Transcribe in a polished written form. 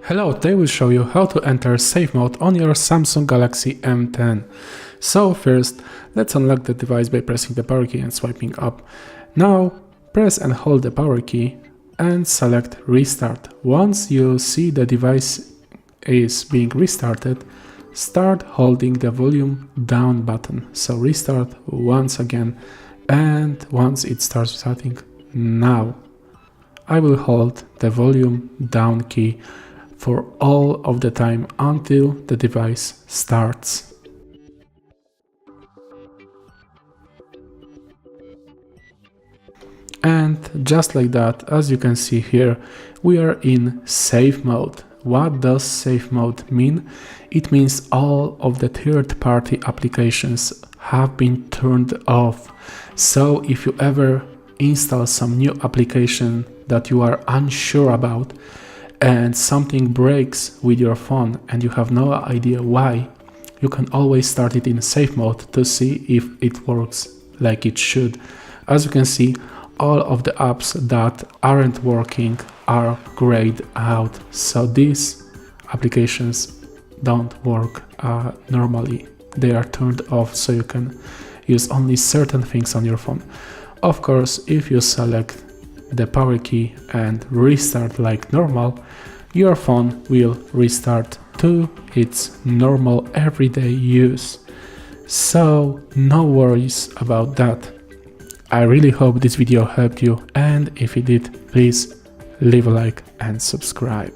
Hello, today we'll show you how to enter safe mode on your Samsung Galaxy M10. So first, let's unlock the device by pressing the power key and swiping up. Now, press and hold the power key and select restart. Once you see the device is being restarted, start holding the volume down button. So restart once again, and once it starts starting, now I will hold the volume down key for all of the time until the device starts. And just like that, as you can see here, we are in safe mode. What does safe mode mean? It means all of the third-party applications have been turned off. So if you ever install some new application that you are unsure about, and something breaks with your phone and you have no idea why, you can always start it in safe mode to see if it works like it should. As you can see, all of the apps that aren't working are grayed out, so these applications don't work normally. They are turned off, so you can use only certain things on your phone. Of course, if you select the power key and restart like normal, your phone will restart to its normal everyday use. So no worries about that. I really hope this video helped you, and if it did, please leave a like and subscribe.